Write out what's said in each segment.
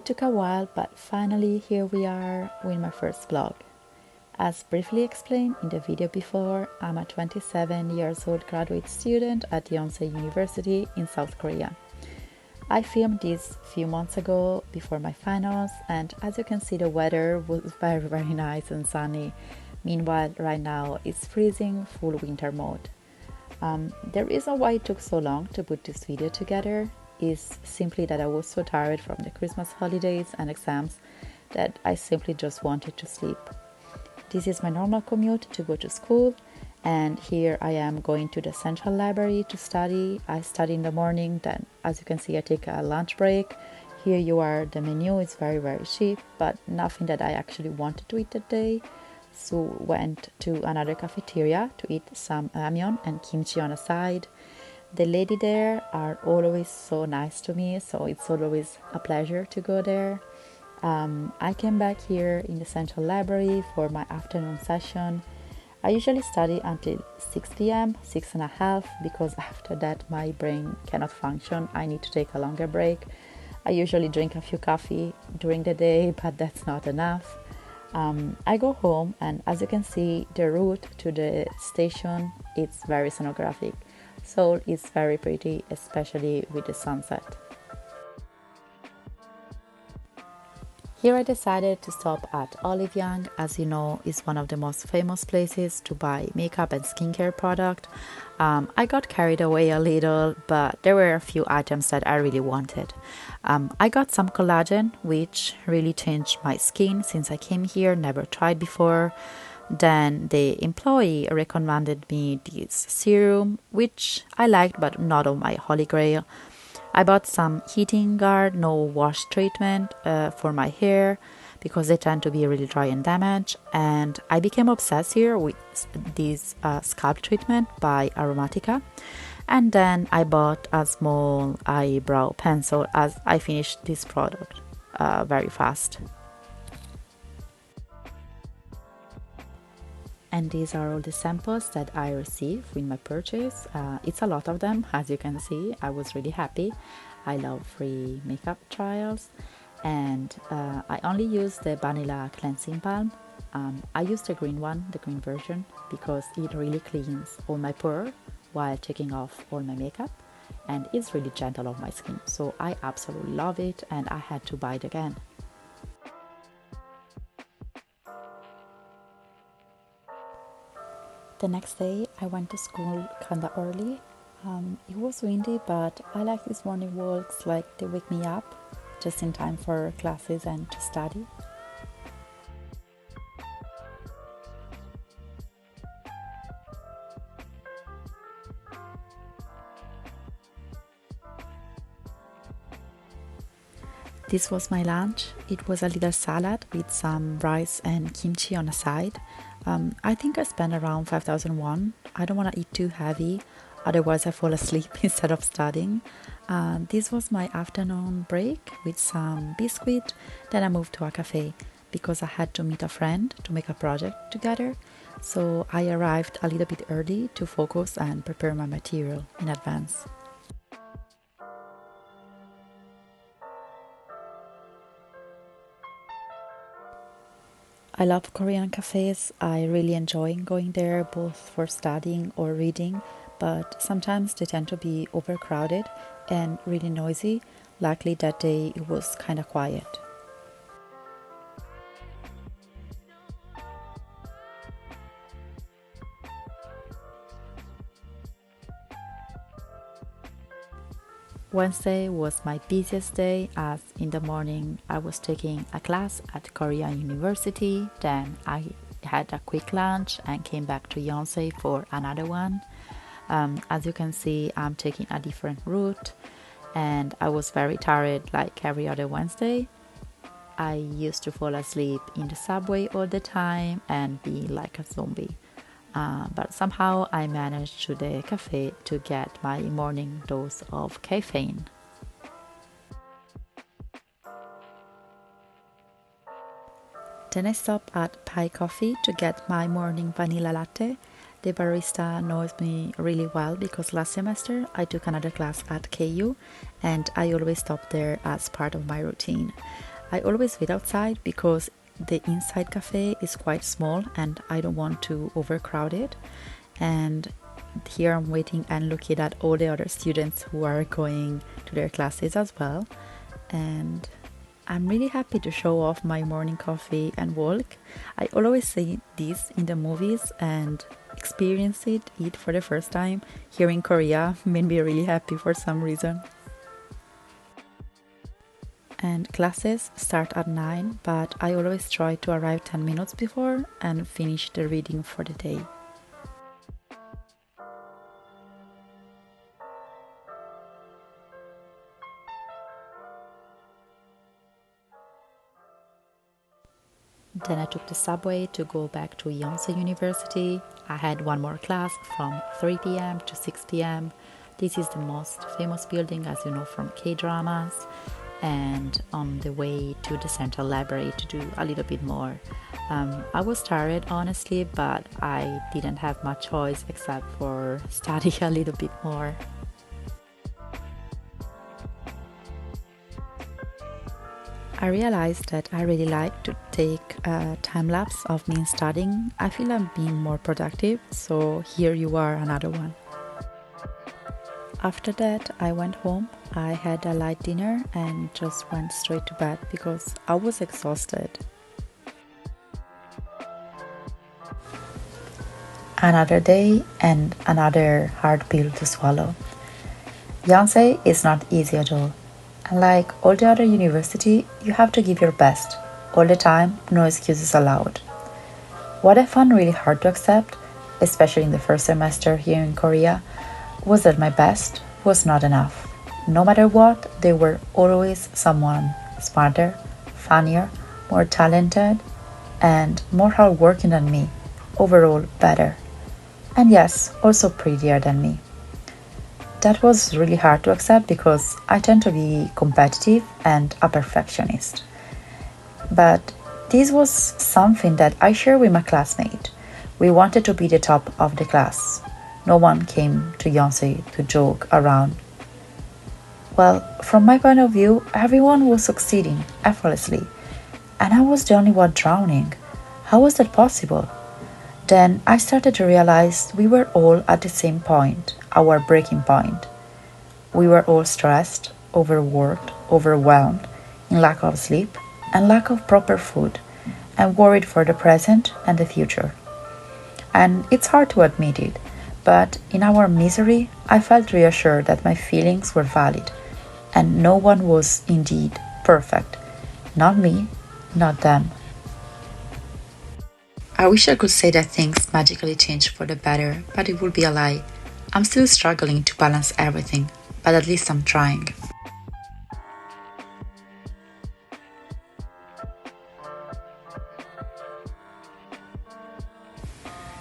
took a while, but finally here we are with my first vlog. As briefly explained in the video before, I'm a 27 years old graduate student at Yonsei University in South Korea. I filmed this a few months ago before my finals, and as you can see the weather was very nice and sunny. Meanwhile, right now it's freezing, full winter mode. The reason why it took so long to put this video together is simply that I was so tired from the Christmas holidays and exams that I simply just wanted to sleep. This is my normal commute to go to school, and here I am going to the central library to study. I study in the morning, then as you can see I take a lunch break. Here you are, the menu is very cheap, but nothing that I actually wanted to eat that day. So went to another cafeteria to eat some ramyeon and kimchi on the side. The lady there are always so nice to me, so it's always a pleasure to go there. I came back here in the central library for my afternoon session. I usually study until 6 p.m, 6:30, because after that my brain cannot function. I need to take a longer break. I usually drink a few coffee during the day, but that's not enough. I go home, and as you can see, the route to the station is very scenographic. Seoul is very pretty, especially with the sunset. Here I decided to stop at Olive Young. As you know, is one of the most famous places to buy makeup and skincare product. I got carried away a little, but there were a few items that I really wanted. I got some collagen, which really changed my skin since I came here, never tried before. Then the employee recommended me this serum, which I liked but not on my holy grail. I bought some heating guard, no wash treatment for my hair because they tend to be really dry and damaged. And I became obsessed here with this scalp treatment by Aromatica. And then I bought a small eyebrow pencil as I finished this product very fast. And these are all the samples that I received with my purchase. It's a lot of them, as you can see. I was really happy. I love free makeup trials. And I only use the vanilla cleansing balm. I use the green one, the green version, because it really cleans all my pores while taking off all my makeup. And it's really gentle on my skin. So I absolutely love it, and I had to buy it again. The next day I went to school kinda early. It was windy, but I like these morning walks, like they wake me up just in time for classes and to study. This was my lunch. It was a little salad with some rice and kimchi on the side. I think I spent around 5,000 won. I don't want to eat too heavy, otherwise I fall asleep instead of studying. This was my afternoon break with some biscuit. Then I moved to a cafe because I had to meet a friend to make a project together. So I arrived a little bit early to focus and prepare my material in advance. I love Korean cafes. I really enjoy going there both for studying or reading, but sometimes they tend to be overcrowded and really noisy. Luckily that day it was kind of quiet. Wednesday was my busiest day, as in the morning I was taking a class at Korean University, then I had a quick lunch and came back to Yonsei for another one. As you can see, I'm taking a different route and I was very tired like every other Wednesday. I used to fall asleep in the subway all the time and be like a zombie. But somehow I managed to the cafe to get my morning dose of caffeine. Then I stopped at Pai Coffee to get my morning vanilla latte. The barista knows me really well because last semester I took another class at KU and I always stop there as part of my routine. I always wait outside because the inside cafe is quite small and I don't want to overcrowd it. And here I'm waiting and looking at all the other students who are going to their classes as well. And I'm really happy to show off my morning coffee and walk. I always see this in the movies, and experience it for the first time here in Korea made me really happy for some reason. And classes start at 9, but I always try to arrive 10 minutes before and finish the reading for the day. Then I took the subway to go back to Yonsei University. I had one more class from 3 p.m. to 6 p.m. This is the most famous building, as you know, from K-dramas. And on the way to the central library to do a little bit more. I was tired, honestly, but I didn't have much choice except for study a little bit more. I realized that I really like to take a time lapse of me studying. I feel I'm being more productive, so here you are, another one. After that, I went home. I had a light dinner and just went straight to bed because I was exhausted. Another day and another hard pill to swallow. Yonsei is not easy at all. Unlike all the other university, you have to give your best. All the time, no excuses allowed. What I found really hard to accept, especially in the first semester here in Korea, was that my best was not enough. No matter what, there were always someone smarter, funnier, more talented, and more hardworking than me. Overall, better. And yes, also prettier than me. That was really hard to accept because I tend to be competitive and a perfectionist. But this was something that I shared with my classmate. We wanted to be the top of the class. No one came to Yonsei to joke around. Well, from my point of view, everyone was succeeding effortlessly, and I was the only one drowning. How was that possible? Then I started to realize we were all at the same point, our breaking point. We were all stressed, overworked, overwhelmed, in lack of sleep and lack of proper food, and worried for the present and the future. And it's hard to admit it, but in our misery, I felt reassured that my feelings were valid, and no one was indeed perfect. Not me, not them. I wish I could say that things magically changed for the better, but it would be a lie. I'm still struggling to balance everything, but at least I'm trying.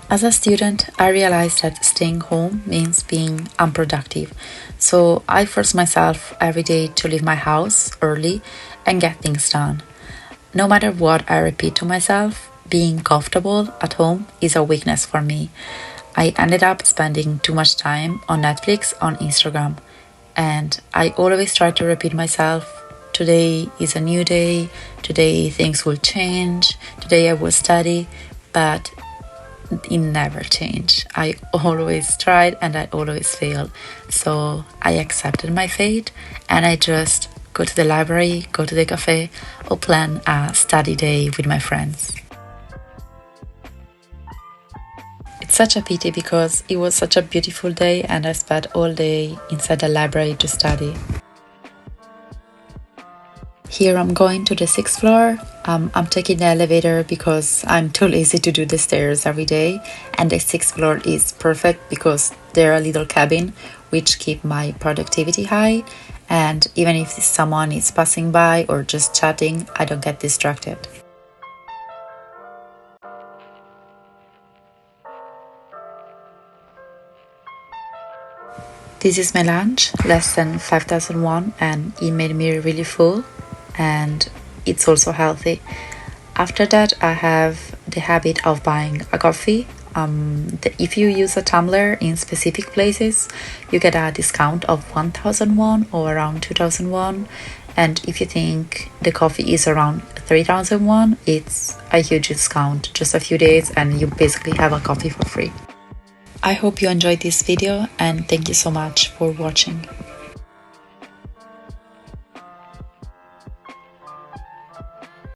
As a student, I realized that staying home means being unproductive, so I force myself every day to leave my house early and get things done. No matter what I repeat to myself, being comfortable at home is a weakness for me. I ended up spending too much time on Netflix, on Instagram, and I always try to repeat myself, today is a new day, today things will change, today I will study, but it never changed. I always tried and I always failed. So I accepted my fate and I just go to the library, go to the cafe, or plan a study day with my friends. It's such a pity because it was such a beautiful day and I spent all day inside the library to study. Here I'm going to the 6th floor. I'm taking the elevator because I'm too lazy to do the stairs every day, and the 6th floor is perfect because they're a little cabin which keep my productivity high, and even if someone is passing by or just chatting, I don't get distracted. This is my lunch, less than 5,000 won, and it made me really full, and it's also healthy. After that, I have the habit of buying a coffee. If you use a tumbler in specific places, you get a discount of 1,000 won or around 2,000 won, And if you think the coffee is around 3,000 won, it's a huge discount, just a few days and you basically have a coffee for free. I hope you enjoyed this video and thank you so much for watching.